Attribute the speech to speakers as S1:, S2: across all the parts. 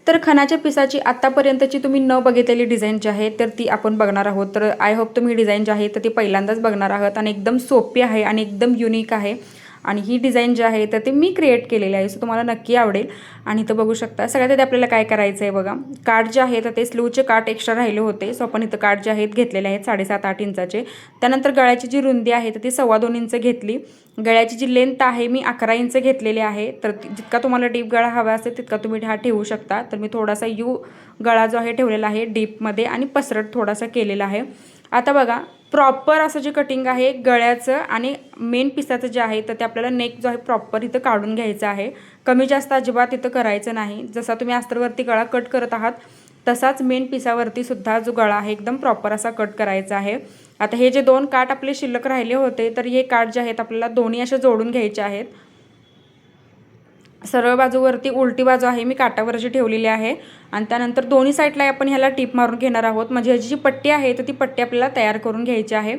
S1: तर खणाच्या पिसाची आत्तापर्यंतची तुम्ही न बघितलेली डिझाईन जी आहे तर ती आपण बघणार आहोत। तर आय होप तुम्ही डिझाईन जी आहे तर ती पहिल्यांदाच बघणार आहात आणि एकदम सोपी आहे आणि एकदम युनिक आहे आणि ही डिझाईन जी आहे तर ती मी क्रिएट केलेली आहे, सो तुम्हाला नक्की आवडेल। आणि इथं बघू शकता सगळ्यात आधी आपल्याला काय करायचं आहे बघा, काठ जे आहे तर ते स्लीवचे काठ एक्स्ट्रा राहिले होते, सो आपण इथं काठ जे आहेत घेतलेले आहेत 7.5-8 इंचाचे। त्यानंतर गळ्याची जी रुंदी आहे तर ती 2.25 इंच घेतली। गळ्याची जी लेंथ आहे मी 11 इंच घेतलेली आहे। तर जितका तुम्हाला डीप गळा हवा असेल तितका तुम्ही हा ठेवू शकता। तर मी थोडासा यू गळा जो आहे ठेवलेला आहे डीपमध्ये आणि पसरट थोडासा केलेला आहे। आता बघा प्रॉपर असं जे कटिंग आहे गळ्याचं आणि मेन पिसाचं जे आहे तर ते आपल्याला नेक जो आहे प्रॉपर इथं काढून घ्यायचं आहे। कमी जास्त अजिबात इथं करायचं नाही। जसा तुम्ही अस्तरवरती गळा कट करत आहात तसाच मेन पिसावरती सुद्धा जो गळा आहे एकदम प्रॉपर असा कट करायचा आहे। आता हे जे 2 काठ आपले शिल्लक राहिले होते तर हे काठ जे आहेत आपल्याला दोन्ही असे जोडून घ्यायचे आहेत। सरळ बाजूवरती उलटी बाजू आहे मी काठावर अशी ठेवलेली आहे आणि त्यानंतर दोन्ही साईडला आपण ह्याला टिप मारून घेणार आहोत। म्हणजे ह्याची जी पट्टी आहे तर ती पट्टी आपल्याला तयार करून घ्यायची आहे।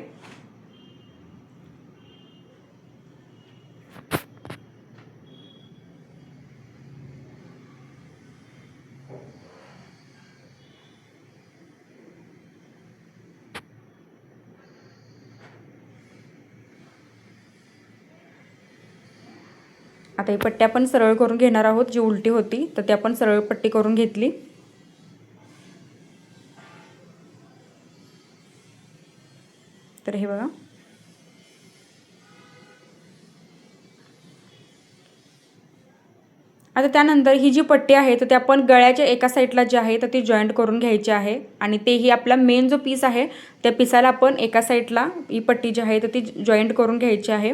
S1: आता ही पट्टी आपण सरळ करून घेणार आहोत, जी उलटी होती तर ती आपण सरळ पट्टी करून घेतली। तर हे बघा आता त्यानंतर ही जी पट्टी आहे तर ती आपण गळ्याच्या एका साईडला जी आहे तर ती जॉईंट करून घ्यायची आहे आणि तेही आपला मेन जो पीस आहे त्या पिसाला आपण एका साईडला ही पट्टी जी आहे तर ती जॉईंट करून घ्यायची आहे।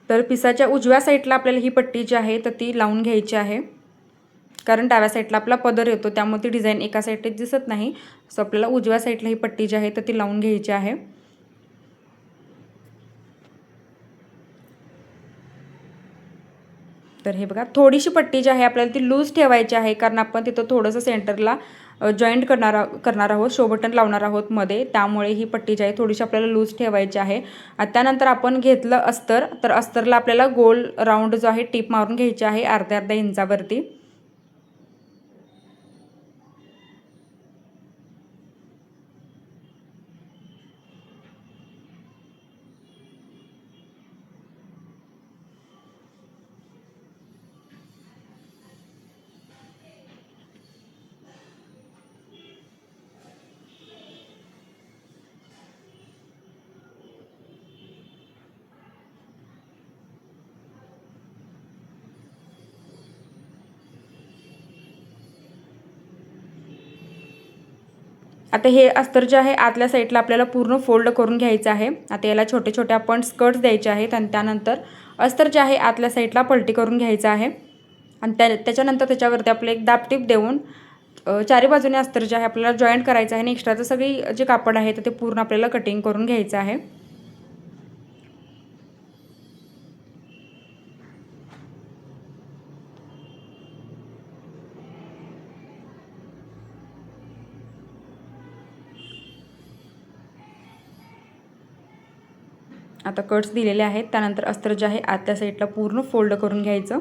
S1: तर पिसाच्या उजव्या साईडला आपल्याला ही पट्टी जी आहे तर ती लावून घ्यायची आहे, कारण डाव्या साईडला आपला पदर येतो त्यामुळे ती डिझाईन एका साईडला दिसत नाही, सो आपल्याला उजव्या साईडला ही पट्टी जी आहे तर ती लावून घ्यायची आहे। तर हे बघा थोडीशी पट्टी जी आहे आपल्याला ती लूज ठेवायची आहे, कारण आपण तिथं थोडंसं सेंटरला जॉईंट करणार आहोत, शो बटन लावणार आहोत मध्ये, त्यामुळे ही पट्टी जी आहे थोडीशी आपल्याला लूज ठेवायची आहे। त्यानंतर आपण घेतलं अस्तर, तर अस्तरला आपल्याला गोल राऊंड जो आहे टिप मारून घ्यायची आहे अर्ध्या इंचावरती। आता हे अस्तर जे आहे आतल्या साईडला आपल्याला पूर्ण फोल्ड करून घ्यायचं आहे। आता याला छोटे छोटे आपण स्कर्ट्स द्यायचे आहेत आणि त्यानंतर अस्तर जे आहे आतल्या साईडला पलटी करून घ्यायचं आहे आणि त्याच्यानंतर त्याच्यावरती आपले एक दाब टीप देऊन चारी बाजूने अस्तर जे आहे आपल्याला जॉईंट करायचं आहे आणि एक्स्ट्राचं सगळी जे कापड आहे तर ते पूर्ण आपल्याला कटिंग करून घ्यायचं आहे। आता कट्स दिलेले आहेत, त्यानंतर अस्तर जे आहे आतल्या साईडला पूर्ण फोल्ड करून घ्यायचं।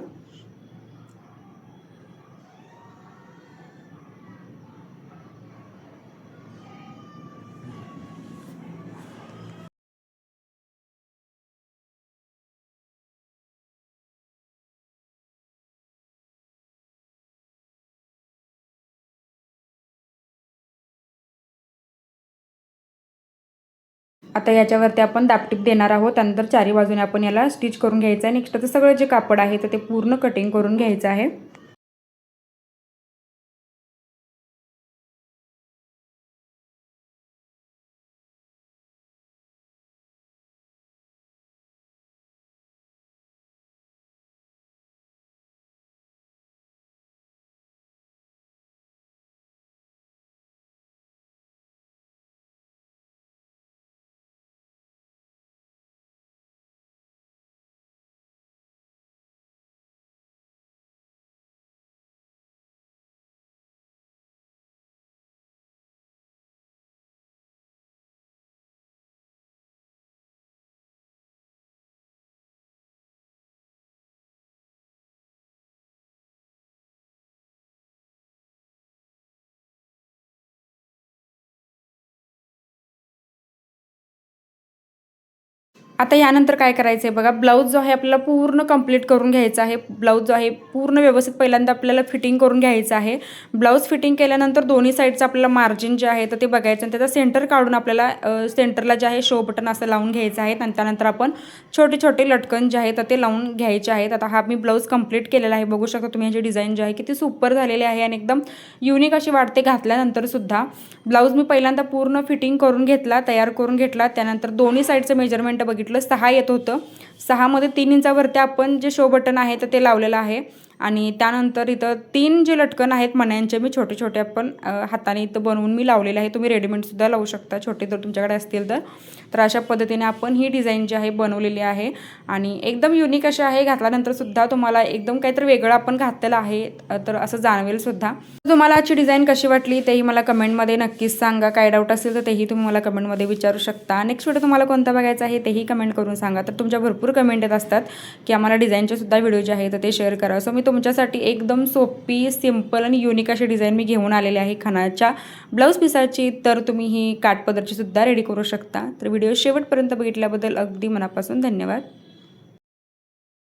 S1: आता याच्यावरती आपण दाबटीप देणार आहोत, त्यानंतर चारी बाजूने आपण याला स्टिच करून घ्यायचं आहे आणि एक्स्ट्राचं सगळं जे कापड आहे तर ते पूर्ण कटिंग करून घ्यायचं आहे। आता यानंतर काय करायचं आहे बघा, ब्लाऊज जो आहे आपल्याला पूर्ण कंप्लीट करून घ्यायचा आहे. ब्लाऊज जो आहे पूर्ण व्यवस्थित पहिल्यांदा आपल्याला फिटिंग करून घ्यायचं आहे. ब्लाऊज फिटिंग केल्यानंतर दोन्ही साईडचं आपल्याला मार्जिन जे आहे तर ते बघायचं आणि त्याचा सेंटर काढून आपल्याला सेंटरला जे आहे शो बटन असं लावून घ्यायचं आहे आणि त्यानंतर आपण छोटे छोटे लटकन जे आहे तर ते लावून घ्यायचे आहेत. आता हा मी ब्लाऊज कंप्लीट केलेला आहे. बघू शकता तुम्ही ह्याची डिझाईन जी आहे किती सुपर झालेली आहे आणि एकदम युनिक अशी वाटते घातल्यानंतर सुद्धा. ब्लाऊज मी पहिल्यांदा पूर्ण फिटिंग करून घेतला, तयार करून घेतला. त्यानंतर दोन्ही साईडचं मेजरमेंट बघितलं, 6 येत होतं. 6 मध्ये 3 इंचावरती आपण जे शो बटन आहे तर ते लावलेलं आहे आणि त्यानंतर इथं 3 जे लटकन आहेत मण्यांचे मी छोटे छोटे आपण हाताने इथं बनवून मी लावलेले आहे. तुम्ही रेडीमेडसुद्धा लावू शकता छोटे जर तुमच्याकडे असतील तर अशा पद्धतीने आपण ही डिझाईन जी आहे बनवलेली आहे आणि एकदम युनिक अशी आहे. घातल्यानंतर सुद्धा तुम्हाला एकदम काहीतरी वेगळं आपण घातलेलं आहे तर असं जाणवेल सुद्धा. तुम्हाला आजची डिझाईन कशी वाटली तेही मला कमेंटमध्ये नक्कीच सांगा. काय डाऊट असेल तर तेही तुम्ही मला कमेंटमध्ये विचारू शकता. नेक्स्ट व्हिडिओ तुम्हाला कोणता बघायचा आहे तेही कमेंट करून सांगा. तर तुमच्या भरपूर कमेंट येत असतात की आम्हाला डिझाईनचे सुद्धा व्हिडिओ जे आहे तर ते शेअर करा. सो मी तुमच्यासाठी एकदम सोपी, सिंपल आणि युनिक अशी डिझाईन मी घेऊन आलेली आहे खणाच्या ब्लाऊज पिसाची. तर तुम्ही ही काठपदरची सुद्धा रेडी करू शकता. तर व्हिडिओ शेवटपर्यंत बघितल्याबद्दल अगदी मनापासून धन्यवाद.